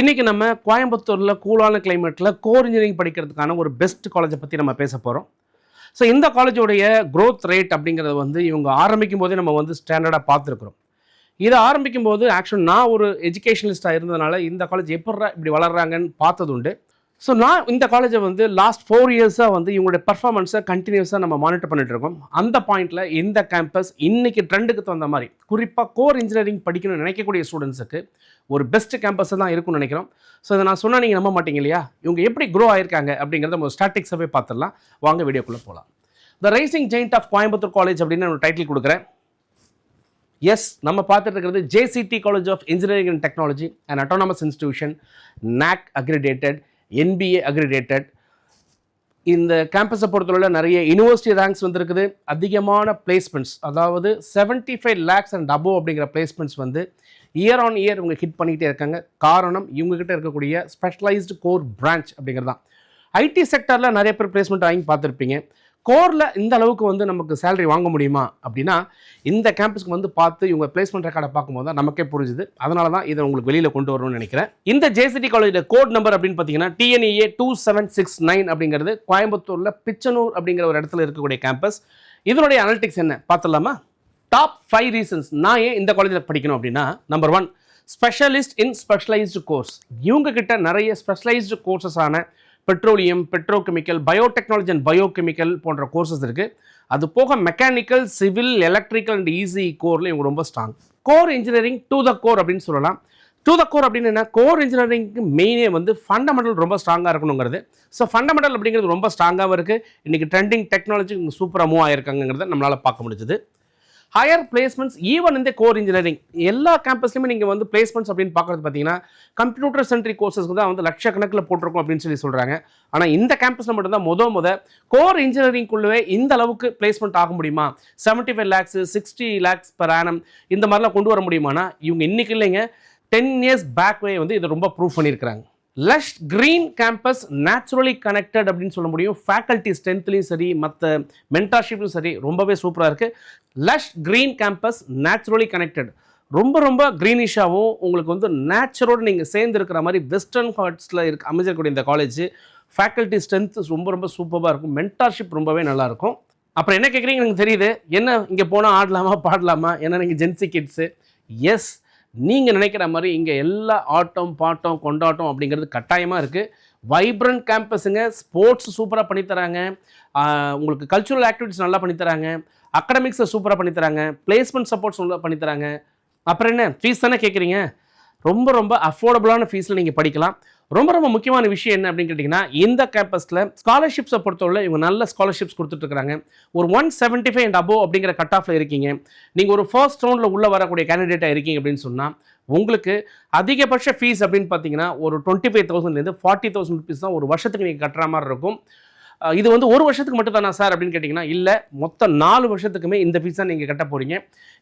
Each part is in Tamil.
இன்றைக்கி நம்ம கோயம்புத்தூரில் கூலான கிளைமேட்டில் கோர் இன்ஜினியரிங் படிக்கிறதுக்கான ஒரு பெஸ்ட் காலேஜை பற்றி நம்ம பேச போகிறோம். ஸோ இந்த காலேஜோடைய க்ரோத் ரேட் அப்படிங்கிறது வந்து இவங்க ஆரம்பிக்கும் போதே நம்ம வந்து ஸ்டாண்டர்டாக பார்த்துருக்குறோம். இதை ஆரம்பிக்கும் போது ஆக்சுவலி நான் ஒரு எஜுகேஷனலிஸ்ட்டாக இருந்ததுனால இந்த காலேஜ் எப்படி இப்படி வளர்கிறாங்கன்னு பார்த்தது உண்டு. ஸோ நான் இந்த காலேஜை வந்து லாஸ்ட் 4 இயர்ஸாக வந்து இவங்களுடைய பர்ஃபார்மன்ஸை கண்டினியூஸாக நம்ம மானிட்டர் பண்ணிட்டு இருக்கோம். அந்த பாயிண்டில் இந்த கேம்பஸ் இன்றைக்கி ட்ரெண்டுக்கு தகுந்த மாதிரி குறிப்பாக கோர் இன்ஜினியரிங் படிக்கணும்னு நினைக்கக்கூடிய ஸ்டூடெண்ட்ஸுக்கு ஒரு பெஸ்ட் கேம்பஸை தான் இருக்கும்னு நினைக்கிறோம். ஸோ இதை நான் சொன்னால் நீங்கள் நம்ப மாட்டீங்க இல்லையா? இவங்க எப்படி க்ரோ ஆயிருக்காங்க அப்படிங்கிறத நம்ம ஸ்டாட்டிக்ஸாகவே பார்த்துடலாம். வாங்க வீடியோக்குள்ளே போகலாம். The rising giant of Coimbatore college அப்படின்னு நான் டைட்டில் கொடுக்குறேன். எஸ், நம்ம பார்த்துட்டு இருக்கிறது JCT college of engineering and technology and autonomous institution, NAC accredited, NBA accredited. இந்த கேம்பஸை பொறுத்தவரையில் நிறைய யூனிவர்சிட்டி ரேங்க்ஸ் வந்துருக்குது. அதிகமான பிளேஸ்மெண்ட்ஸ், அதாவது 75 lakhs அண்ட் அபோவ் அப்படிங்கிற பிளேஸ்மெண்ட்ஸ் வந்து இயர் ஆன் இயர் இவங்க ஹிட் பண்ணிக்கிட்டே இருக்காங்க. காரணம் இவங்ககிட்ட இருக்கக்கூடிய ஸ்பெஷலைஸ்டு கோர் பிரான்ச் அப்படிங்கிறது தான். IT செக்டரில் நிறைய பேர் பிளேஸ்மெண்ட் வாங்கி பார்த்துருப்பீங்க. கோரில் இந்த அளவுக்கு வந்து நமக்கு சேலரி வாங்க முடியுமா அப்படின்னா இந்த கேம்பஸ்க்கு வந்து பார்த்து இவங்க பிளேஸ்மெண்ட் ரெக்கார்டை பார்க்கும்போது தான் நமக்கே புரிஞ்சுது. அதனால தான் இதை உங்களுக்கு வெளியில் கொண்டு வரணும்னு நினைக்கிறேன். இந்த JCT காலேஜில் கோட் நம்பர் அப்படின்னு பார்த்தீங்கன்னா TNEA 2769 அப்படிங்கிறது கோயம்புத்தூரில் பிச்சனூர் அப்படிங்கிற ஒரு இடத்துல இருக்கக்கூடிய கேம்பஸ். இதனுடைய அனலிட்டிக்ஸ் என்ன பார்த்துடலாமா? டாப் 5 ரீசன்ஸ் நான் ஏன் இந்த காலேஜில் படிக்கணும் அப்படின்னா, number 1, specialist in specialized course. இவங்க கிட்ட நிறைய ஸ்பெஷலைஸ்டு கோர்சஸான petroleum, petrochemical, biotechnology and biochemical போன்ற கோர்சஸ் இருக்குது. அது போக mechanical, civil, electrical and EC கோரில் இவங்க ரொம்ப strong. Core engineering to the core அப்படின்னு சொல்லலாம். டு த கோர் அப்படின்னு என்ன, கோர் இன்ஜினியரிங்க்கு மெயினே வந்து ஃபண்டமெண்டல் ரொம்ப ஸ்ட்ராங்காக இருக்கணுங்கிறது. ஸோ ஃபண்டமெண்டல் அப்படிங்கிறது ரொம்ப ஸ்ட்ராங்காகவும் இருக்குது. இன்றைக்கி ட்ரெண்டிங் டெக்னாலஜி சூப்பராக மூவ் ஆகிருக்காங்கிறத நம்மளால் பார்க்க முடிஞ்சுது. ஹையர் பிளேஸ்மெண்ட்ஸ் ஈவன் இந்த கோர் இன்ஜினியரிங் எல்லா கேம்பஸ்லையுமே நீங்கள் வந்து பிளேஸ்மெண்ட்ஸ் அப்படின்னு பார்க்குறது பார்த்தீங்கன்னா கம்ப்யூட்டர் சென்ட்ரிக் கோர்சஸ்க்கு தான் வந்து லட்சக்கணக்கில் போட்டிருக்கோம் அப்படின்னு சொல்கிறாங்க. ஆனால் இந்த கேம்பஸில் மட்டும்தான் முத கோர் இன்ஜினியரிங்குள்ளவே இந்த அளவுக்கு பிளேஸ்மெண்ட் ஆக முடியுமா, 75 lakhs 60 lakhs per annum இந்த மாதிரிலாம் கொண்டு வர முடியுமானா இவங்க இன்றைக்கி இல்லைங்க, 10 years பேக்வே வந்து இதை ரொம்ப ப்ரூவ் பண்ணியிருக்கிறாங்க. Lush green campus, naturally connected அப்படின்னு சொல்ல முடியும். ஃபேக்கல்ட்டி ஸ்ட்ரென்த்லையும் சரி, மற்ற மென்டார்ஷிப்லையும் சரி ரொம்பவே சூப்பராக இருக்குது. Lush green campus, naturally connected, ரொம்ப க்ரீனிஷாகவும் உங்களுக்கு வந்து நேச்சரோடு நீங்கள் சேர்ந்து இருக்கிற மாதிரி வெஸ்டர்ன் ஹார்ட்ஸில் அமைஞ்சிருக்கக்கூடிய இந்த காலேஜ் ஃபேக்கல்ட்டி ஸ்ட்ரென்த் ரொம்ப சூப்பராக இருக்கும். மென்டார்ஷிப் ரொம்பவே நல்லாயிருக்கும். அப்புறம் என்ன கேட்குறீங்க எனக்கு தெரியுது, என்ன இங்கே போனால் ஆடலாமா பாடலாமா, ஏன்னா நீங்கள் ஜென்சி கிட்ஸு. எஸ், நீங்கள் நினைக்கிற மாதிரி இங்கே எல்லா ஆட்டம் பாட்டம் கொண்டாட்டம் அப்படிங்கிறது கட்டாயமாக இருக்குது. வைப்ரண்ட் கேம்பஸுங்க, ஸ்போர்ட்ஸ் சூப்பராக பண்ணித்தராங்க, உங்களுக்கு கல்ச்சுரல் ஆக்டிவிட்டிஸ் நல்லா பண்ணித்தராங்க, அகடமிக்ஸை சூப்பராக பண்ணித்தராங்க, பிளேஸ்மெண்ட் சப்போர்ட்ஸ் நல்லா பண்ணித்தராங்க. அப்புறம் என்ன ஃபீஸ் தானே கேட்குறீங்க, ரொம்ப அஃபோர்டபுளான ஃபீஸில் நீங்கள் படிக்கலாம். ரொம்ப முக்கியமான விஷயம் என்ன அப்படின்னு கேட்டிங்கன்னா, இந்த கேம்பஸில் ஸ்காலர்ஷிப்ஸை பொறுத்தவரை இவங்க நல்ல ஸ்காலர்ஷிப்ஸ் கொடுத்துட்ருக்காங்க. ஒரு 175 and above அப்படிங்கிற கட் ஆஃபில் இருக்கீங்க, நீங்கள் ஒரு ஃபர்ஸ்ட் ரவுண்டில் உள்ளே வரக்கூடிய கேண்டிடேட்டாக இருக்கீங்க அப்படின்னு சொன்னால் உங்களுக்கு அதிகபட்ச ஃபீஸ் அப்படின்னு பார்த்தீங்கன்னா ஒரு 25,000 40,000 rupees தான் ஒரு வருஷத்துக்கு நீங்கள் கட்டுற மாதிரி இருக்கும். இது வந்து ஒரு வருஷத்துக்கு மட்டும் தானா சார் அப்படின்னு கேட்டிங்கன்னா இல்லை, மொத்தம் 4 வருஷத்துக்குமே இந்த ஃபீஸ் தான் நீங்கள் கட்ட போகிறீங்க.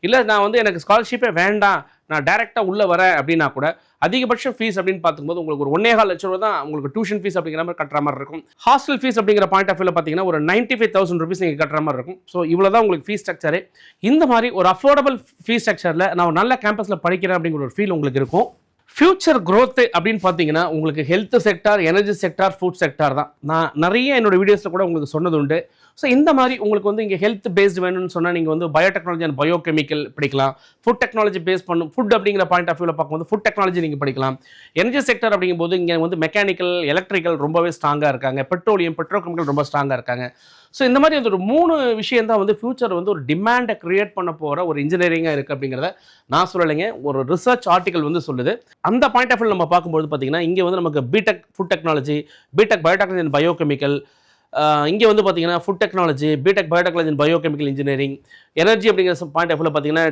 இல்லை நான் வந்து எனக்கு ஸ்காலர்ஷிப்பே வேண்டாம், நான் டைரெக்டாக உள்ளே வரேன் அப்படின்னா கூட அதிகபட்ச ஃபீஸ் அப்படின்னு பார்க்கும்போது உங்களுக்கு ஒரு 1.25 லட்சம் ரூபா தான் உங்களுக்கு டியூஷன் ஃபீஸ் அப்படிங்கிற மாதிரி கட்டுற மாதிரி இருக்கும். ஹாஸ்டல் ஃபீஸ் அப்படிங்கிற பாயிண்ட் ஆஃப் வியூவில் பார்த்தீங்கன்னா ஒரு 95,000 rupees நீங்கள் கட்டுற மாதிரி இருக்கும். ஸோ இவ்வளோ தான் உங்களுக்கு ஃபீஸ் ஸ்ட்ரக்சரு. இந்த மாதிரி ஒரு அஃபோர்டபுள் ஃபீஸ் ஸ்ட்ரக்சரில் நான் ஒரு நல்ல கேம்பஸில் படிக்கிறேன் அப்படிங்கிற ஒரு ஃபீல் உங்களுக்கு இருக்கும். ஃபியூச்சர் க்ரோத் அப்படின்னு பார்த்தீங்கன்னா உங்களுக்கு health sector, energy sector, food sector தான். நான் நிறைய என்னோட வீடியோஸில் கூட உங்களுக்கு சொன்னது உண்டு. ஸோ இந்த மாதிரி உங்களுக்கு வந்து இங்கே ஹெல்த் பேஸ்டு வேணும்னு சொன்னால் நீங்கள் வந்து பயோடெக்னாலஜி அண்ட் பயோகெமிக்கல் படிக்கலாம். ஃபுட் டெக்னாலஜி பேஸ் பண்ணும், ஃபுட் அப்படிங்கிற பாயிண்ட் ஆஃப் வியூவில் பார்க்கும்போது ஃபுட் டெக்னாலஜி நீங்கள் படிக்கலாம். எனர்ஜி செக்டர் அப்படிங்கும்போது இங்கே வந்து மெக்கானிக்கல், எலக்ட்ரிக்கல் ரொம்பவே ஸ்ட்ராங்காக இருக்காங்க, பெட்ரோலியம், பெட்ரோகெமிக்கல் ரொம்ப ஸ்ட்ராங்காக இருக்காங்க. ஸோ இந்த மாதிரி ஒரு 3 விஷயம் தான் வந்து ஃபியூச்சர் வந்து ஒரு டிமாண்டை க்ரியேட் பண்ண போகிற ஒரு இன்ஜினியரிங்காக இருக்குது அப்படிங்கிறத நான் சொல்லலைங்க, ஒரு ரிசர்ச் ஆர்டிகல் வந்து சொல்லுது. அந்த பாயிண்ட் ஆஃப் வியூ நம்ம பார்க்கும்போது பார்த்தீங்கன்னா இங்கே வந்து நமக்கு B Tech food technology, B Tech biotechnology and biochemical, இங்கே வந்து பார்த்தீங்கன்னா food technology, B Tech biotechnology and biochemical engineering, energy அப்படிங்கிற பாயிண்ட் ஆஃப் வியூவில் பார்த்தீங்கன்னா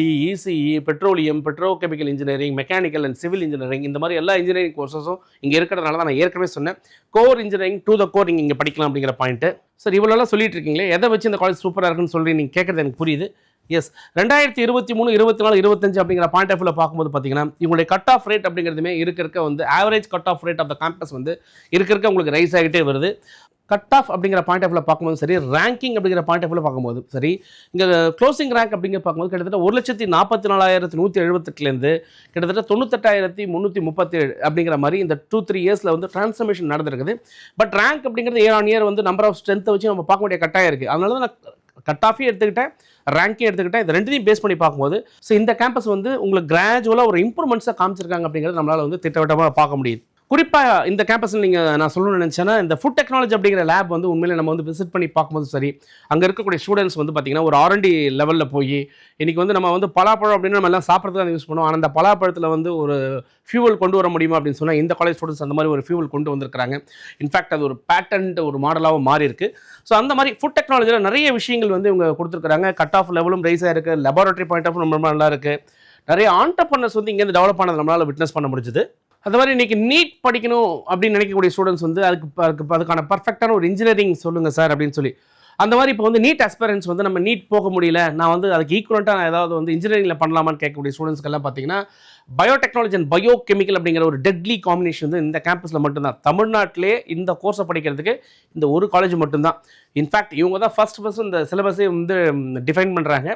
EEE, ECE, petroleum, petrochemical engineering, mechanical and civil engineering, இந்த மாதிரி எல்லா இன்ஜினியரிங் கோர்சஸும் இங்கே இருக்கிறதுனால தான் நான் ஏற்கனவே சொன்னேன் core engineering to the core நீங்கள் இங்கே படிக்கலாம் அப்படிங்கிற பாயிண்ட்டு. சார் இவ்வளோலாம் சொல்லிட்டு இருக்கீங்களே, எதை வச்சு இந்த காலேஜ் சூப்பராக இருக்குன்னு சொல்லி நீங்கள் கேட்குறது எனக்கு புரியுது. எஸ் 2023, 24, 25 அப்படிங்கிற பாயிண்ட் ஆஃப் வியூவில் பார்க்கும்போது பார்த்தீங்கன்னா இவங்களுடைய கட் ஆஃப் ரேட் அப்படிங்கிறதுமே இருக்க வந்து average cut off rate of the campus வந்து இருக்க உங்களுக்கு ரைஸ் ஆகிட்டே வருது. கட் ஆஃப் அப்படிங்கிற பாயிண்ட் ஆஃப் வியூவில் பார்க்கும்போது சரி, ரேங்கிங் அப்படிங்கிற பாயிண்ட் ஆஃப் வியூவில் பார்க்கும்போது சரி, இங்கே க்ளோசிங் ரேங்க் அப்படிங்கிற பார்க்கும்போது கிட்டத்தட்ட 1,44,178 கிட்டத்தட்ட 98,337 அப்படிங்கிற மாதிரி இந்த 2-3 இயர்ஸில் வந்து டிரான்ஸ்ஃபர்மேஷன் நடந்திருக்குது. பட் ரேங்க் அப்படிங்கிறது இயர் ஆன் இயர் வந்து நம்பர் ஆஃப் ஸ்ட்ரென்த்தை வச்சு நம்ம பார்க்க வேண்டிய கட்டாயம் இருக்குது. அதனால தான் நான் கட் ஆஃபே எடுத்துக்கிட்டேன், ரேங்கே எடுத்துக்கிட்டேன். இந்த ரெண்டையும் பேஸ் பண்ணி பார்க்கும்போது இந்த கேம்பஸ் வந்து உங்களுக்கு கிராஜுவலாக ஒரு இம்ப்ரூவ்மெண்ட்ஸை காமிச்சிருக்காங்க அப்படிங்கிறது நம்மளால் வந்து திட்டவட்டமாக பார்க்க முடியுது. குறிப்பாக இந்த கேம்பஸில் நான் சொல்லணும்னு நினச்சேன்னா, இந்த ஃபுட் டெக்னாலஜி அப்படிங்கிற லேப் வந்து உண்மையிலே நம்ம வந்து விசிட் பண்ணி பார்க்கும்போது சரி, அங்கே இருக்கக்கூடிய ஸ்டூடெண்ட்ஸ் வந்து பார்த்திங்கன்னா ஒரு R&D லெவலில் போய் இன்றைக்கி வந்து நம்ம வந்து பலாப்பழம் அப்படின்னு நம்ம எல்லாம் சாப்பிட்றதுக்கு அதை யூஸ் பண்ணுவோம். ஆனால் அந்த பலாப்பழத்தில் வந்து ஒரு ஃபியூவல் கொண்டு வர முடியுமா அப்படின்னு சொன்னால் இந்த காலேஜ் ஸ்டூடெண்ட்ஸ் அந்த மாதிரி ஒரு ஃபியூவல் கொண்டு வந்திருக்காங்க. இன்ஃபேக்ட் அது ஒரு பேட்டன்ட் ஒரு மாடலாகவும் மாறி இருக்குது. ஸோ அந்த மாதிரி ஃபுட் டெக்னாலஜியில் நிறைய விஷயங்கள் வந்து இவங்க கொடுத்துருக்காங்க. கட் ஆஃப் லெவலும் ரைஸ் ஆகிருக்கு, லெபார்ட்டரி பாயிண்ட் ஆஃப் ரொம்ப நல்லா இருக்குது. நிறைய ஆண்டர்ப்ரனர்ஸ் வந்து இங்கேருந்து டெவலப் ஆனது நம்மளால் விட்னஸ் பண்ண முடிஞ்சுது. அது மாதிரி இன்றைக்கி நீட் படிக்கணும் அப்படின்னு நினைக்கக்கூடிய ஸ்டூடெண்ட்ஸ் வந்து அதுக்கான பர்ஃபெக்டான ஒரு இன்ஜினியரிங் சொல்லுங்கள் சார் அப்படின்னு சொல்லி அந்த மாதிரி இப்போ வந்து நீட் ஆஸ்பிரன்ஸ் வந்து நம்ம நீட் போக முடியல, நான் வந்து அதுக்கு ஈக்குவலண்ட்டாக நான் ஏதாவது வந்து இன்ஜினியரிங்கில் பண்ணலாமான்னு கேட்கக்கூடிய ஸ்டூடெண்ட்ஸ்க்கெல்லாம் பார்த்தீங்கன்னா பயோடெக்னாலஜி அண்ட் பயோ கெமிக்கல் அப்படிங்கிற ஒரு டெட்லி காம்பினேஷன் வந்து இந்த கேம்பஸில் மட்டும்தான். தமிழ்நாட்டிலே இந்த கோர்ஸை படிக்கிறதுக்கு இந்த ஒரு காலேஜ் மட்டும்தான். இன்ஃபேக்ட் இவங்க தான் ஃபஸ்ட் இந்த சிலபஸை வந்து டிஃபைன் பண்ணுறாங்க,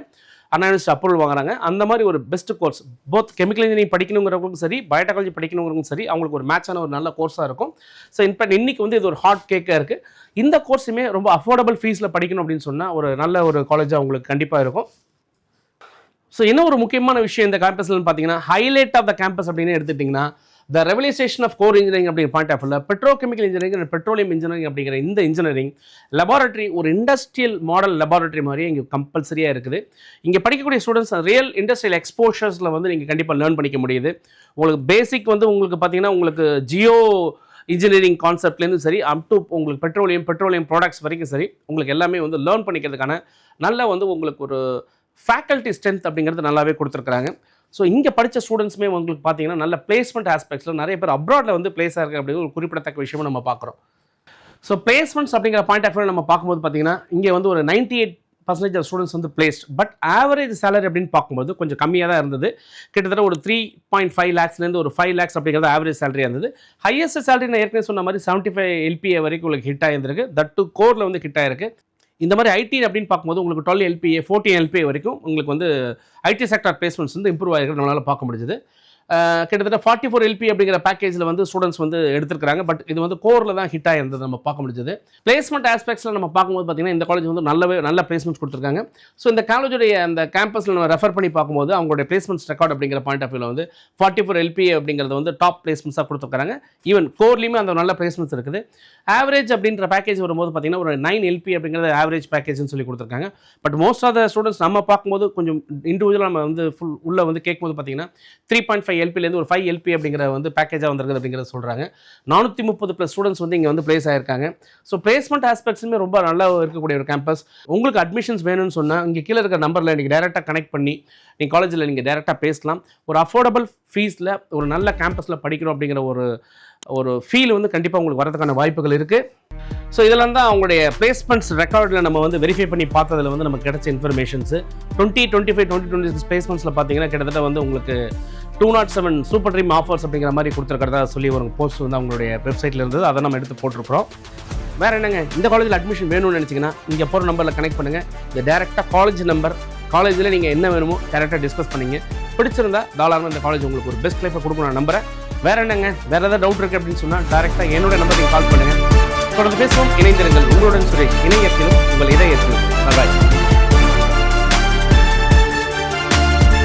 அனாலிஸ்ட் அப்ரூவல் வாங்குறாங்க. அந்த மாதிரி ஒரு best course both chemical engineering படிக்கணுங்கிறவங்களுக்கும் சரி, பயோடெக்னாலஜி படிக்கணுங்கிறவங்களுக்கும் சரி, அவங்களுக்கு ஒரு மேட்சான ஒரு நல்ல கோர்ஸாக இருக்கும். ஸோ இன்ஃபேக்ட் இன்றைக்கி வந்து இது ஒரு ஹாட் கேக்காக இருக்குது. இந்த கோர்ஸுமே ரொம்ப அஃபோர்டபுள் ஃபீஸில் படிக்கணும் அப்படின்னு சொன்னால் ஒரு நல்ல ஒரு காலேஜாக அவங்களுக்கு கண்டிப்பாக இருக்கும். ஸோ இன்னும் ஒரு முக்கியமான விஷயம் இந்த கேம்பஸ்லன்னு பார்த்தீங்கன்னா, ஹைலைட் ஆஃப் த கேம்பஸ் அப்படின்னு எடுத்துட்டிங்கன்னா the revolution of core engineering அப்படிங்கிற பாயிண்ட் ஆஃப் வியூவில் petrochemical engineering and petroleum engineering அப்படிங்கிற இந்த இன்ஜினியரிங் லெபார்ட்டரி ஒரு இண்டஸ்ட்ரியல் மாடல் லெபார்ட்டரி மாதிரியே இங்கே கம்பல்சரியாக இருக்குது. இங்கே படிக்கக்கூடிய ஸ்டூடெண்ட்ஸ் ரியல் இண்டஸ்ட்ரியல் எக்ஸ்போஷர்ஸில் வந்து நீங்கள் கண்டிப்பாக லேர்ன் பண்ணிக்க முடியுது. உங்களுக்கு பேசிக் வந்து உங்களுக்கு பார்த்தீங்கன்னா உங்களுக்கு ஜியோ இன்ஜினியரிங் கான்செப்ட்லேருந்து சரி அப் டு உங்களுக்கு பெட்ரோலியம் ப்ராடக்ட்ஸ் வரைக்கும் சரி உங்களுக்கு எல்லாமே வந்து லேர்ன் பண்ணிக்கிறதுக்கான நல்ல வந்து உங்களுக்கு ஒரு ஃபேக்கல்ட்டி ஸ்ட்ரென்த் அப்படிங்கிறது நல்லாவே கொடுத்துருக்குறாங்க. ஸோ இங்கே படித்த ஸ்டூடெண்ட்ஸுமே உங்களுக்கு பார்த்தீங்கன்னா நல்ல பிளேஸ்மெண்ட் ஆஸ்பெக்ட்ஸில் நிறைய பேர் அப்ராடில் வந்து பிளேஸாக இருக்குது அப்படிங்கிற ஒரு குறிப்பிடத்தக்க விஷயமும் நம்ம பார்க்குறோம். ஸோ பிளேஸ்மெண்ட்ஸ் அப்படிங்கிற பாயிண்ட் ஆஃப் வியூ நம்ம பார்க்கும்போது பார்த்தீங்கன்னா இங்கே வந்து ஒரு 98% ஆஃப் ஸ்டூடெண்ட்ஸ் வந்து பிளேஸ்ட். பட் ஆவரேஜ் சேலரி அப்படின்னு பார்க்கும்போது கொஞ்சம் கம்மியாக தான் இருந்தது. கிட்டத்தட்ட ஒரு 3.5 lakhsலேருந்து ஒரு 5 lakhs அப்படிங்கிறது ஆவரேஜ் சேலரியாக இருந்தது. ஹையஸ்ட் சேலரி நான் ஏற்கனவே சொன்ன மாதிரி 75 LPA வரைக்கும் உங்களுக்கு ஹிட் ஆகியிருந்திருக்கு. தட் டு கோரில் வந்து ஹிட் ஆகிருக்கு. இந்த மாதிரி ஐடி அப்படின்னு பார்க்கும்போது உங்களுக்கு 12 LPA 14 LPA வரைக்கும் உங்களுக்கு வந்து ஐடி செக்டார் பிளேஸ்மெண்ட்ஸ் வந்து இம்ப்ரூவ் ஆகிருக்கு நம்மளால் பார்க்க முடிஞ்சது. கிட்டத்தட்ட 44 LPA அப்படிங்கிற பேக்கேஜில் வந்து ஸ்டூடெண்ட்ஸ் வந்து எடுத்துருக்காங்க. பட் இது வந்து கோரில் தான் ஹிட் ஆகிருந்தது நம்ம பார்க்க முடிஞ்சது. பிளேஸ்மெண்ட் ஆஸ்பெக்ட்ஸில் நம்ம பார்க்கும்போது பார்த்தீங்கன்னா இந்த காலேஜ் வந்து நல்ல பிளேஸ்மெண்ட்ஸ் கொடுத்துருக்காங்க. ஸோ இந்த காலேஜுடைய அந்த கேம்பஸில் நம்ம ரெஃபர் பண்ணி பார்க்கும்போது அவங்களுடைய பிளேஸ்மெண்ட்ஸ் ரெக்கார்ட் அப்படிங்கிற பாயிண்ட் ஆஃப் வியூவில் வந்து 44 LPA அப்படிங்கிறது வந்து டாப் பிளேஸ்மெண்ட்ஸாக கொடுத்துருக்காங்க. ஈவன் கோர்லேயுமே அந்த நல்ல பிளேஸ்மெண்ட்ஸ் இருக்குது. ஆவரேஜ் அப்படின்ற பேக்கேஜ் வரும்போது பார்த்தீங்கன்னா ஒரு 9 LPA அப்படிங்கிறது ஆவரேஜ் பேக்கேஜ்னு சொல்லி கொடுத்துருக்காங்க. But most of the students நம்ம பார்க்கும்போது கொஞ்சம் இண்டிவிஜுவலாக நம்ம வந்து உள்ளே வந்து கேட்கும்போது பார்த்தீங்கன்னா 3.5 LPலேருந்து ஒரு 5 LPA அப்படிங்கிற வந்து பேக்கேஜாக வந்திருக்குது அப்படிங்கிறத சொல்கிறாங்க. 430+ ஸ்டூடெண்ட்ஸ் வந்து இங்கே வந்து பிளேஸ் ஆகிருக்காங்க. ஸோ பிளேஸ்மெண்ட் ஆஸ்பெக்ட்ஸுமே ரொம்ப நல்லா இருக்கக்கூடிய ஒரு கேம்பஸ். உங்களுக்கு அட்மிஷன்ஸ் வேணும்னு சொன்னால் இங்கே கீழே இருக்கிற நம்பரில் நீங்கள் டேரெக்டாக கனெக்ட் பண்ணி நீங்கள் காலேஜில் நீங்கள் டேரெக்டாக பேசலாம். ஒரு அஃபோர்டபுள் ஃபீஸில் ஒரு நல்ல கேம்பஸில் படிக்கிறோம் அப்படிங்கிற ஒரு ஃபீல் வந்து கண்டிப்பாக உங்களுக்கு வரதுக்கான வாய்ப்புகள் இருக்குது. ஸோ இதெல்லாம் தான் அவங்களுடைய பிளேஸ்மெண்ட்ஸ் ரெக்கார்டில் நம்ம வந்து வெரிஃபை பண்ணி பார்த்ததில் வந்து நமக்கு கிடைச்ச இன்ஃபர்மேஷன்ஸு. 2025 2026 பிளேஸ்மெண்ட்ஸில் பார்த்தீங்கன்னா கிட்டத்தட்ட வந்து உங்களுக்கு 207 சூப்பர் ட்ரீம் ஆஃபர்ஸ் அப்படிங்கிற மாதிரி கொடுத்துருக்கிறதா சொல்லி ஒரு போஸ்ட் வந்து அவங்களுடைய வெப்சைட்டில் இருந்தது. அதை நம்ம எடுத்து போட்டிருக்கிறோம். வேறு என்னங்க, இந்த காலேஜில் அட்மிஷன் வேணும்னு நினச்சிங்கன்னா இங்கே போகிற நம்பரில் கனெக்ட் பண்ணுங்கள். இந்த டேரெக்டாக காலேஜ் நம்பர், காலேஜில் நீங்கள் என்ன வேணுமோ டேரெக்டாக டிஸ்கஸ் பண்ணிங்க. பிடிச்சிருந்தா தாராளமாக இந்த காலேஜ் உங்களுக்கு ஒரு பெஸ்ட் லைஃப்பை கொடுக்கணும் நான் நம்புறேன். வேறு என்னங்க, வேறு ஏதாவது டவுட் இருக்குது அப்படின்னு சொன்னால் டேரெக்டாக என்னோட நம்பர் நீங்கள் கால் பண்ணுங்கள். தொடர்ந்து பேசுவோம், இணைந்திருங்கள். உங்களுடன் சுரேஷ், இணையத்திலும் உங்கள் இதயத்திலும். பாய்.